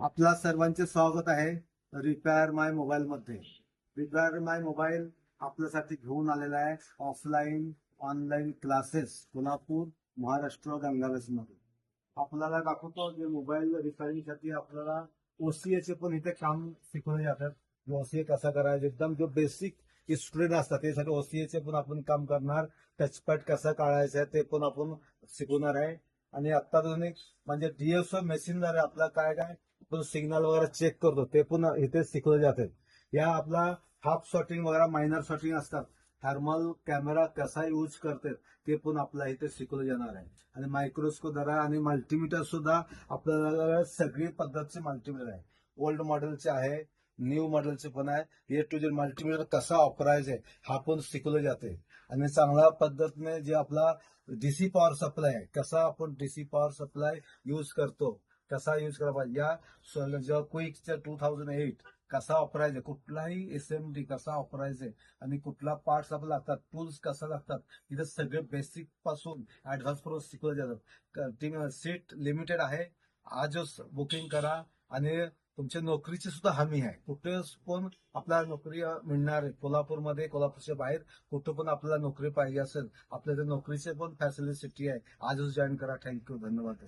आपला सर्वांचे स्वागत आहे रिपेअर माय मोबाईल मध्ये. रिपेअर माय मोबाईल आपल्यासाठी घेऊन आलेला आहे offline online classes Kolhapur Maharashtra Gangaves मध्ये. आपल्याला दाखवतो जे मोबाईल रिपेअरिंग साठी आपल्याला ओसीएचे पण इथे काम शिकवले जातात. ओसीए कसा करायचं एकदम जो बेसिक स्टुडंट असतात त्यासाठी ओसीएचे पण आपण काम करणार. टचपॅड कसा काढायचा ते पण आपण शिकवणार आहे. आणि अत्याधुनिक म्हणजे डीएसओ मशीनद्वारे आपला काय काय आपण सिग्नल वगैरे चेक करतो ते पण इथे शिकवले जाते. या आपला हाफ शॉटिंग वगैरे मायनर शॉटिंग असतात. थर्मल कॅमेरा कसा यूज करतात ते पण आपल्याला इथे शिकवलं जाणार आहे. आणि मायक्रोस्कोप द्वारा आणि मल्टीमीटर सुद्धा आपल्याला सगळी पद्धतीचे मल्टीमीटर आहे. ओल्ड मॉडेलचे आहे, न्यू मॉडेलचे पण आहे. ए टू जेड मल्टीमीटर कसा वापरायचे हा पण शिकवलं जाते. आणि चांगल्या पद्धतीने जे आपला डीसी पॉवर सप्लाय आहे कसा आपण डीसी पॉवर सप्लाय यूज करतो कसा यूज करायला पाहिजे. या जेव्हा क्विकच्या 2008 कसा वापरायचे, कुठलाही एसएमडी कसा वापरायचे आणि कुठला पार्ट्स आपल्याला लागतात, टूल्स कसा लागतात, इथे सगळे बेसिक पासून ऍडव्हान्स पर्यंत शिकवले जातात. सीट लिमिटेड आहे. आजच बुकिंग करा आणि तुमच्या नोकरीची सुद्धा हमी आहे. कुठे पण आपल्याला नोकरी मिळणार आहे. कोल्हापूरमध्ये, कोल्हापूरच्या बाहेर कुठं पण आपल्याला नोकरी पाहिजे असेल, आपल्याला नोकरीचे पण फॅसिलिटी आहे. आजच जॉईन करा. थँक्यू, धन्यवाद.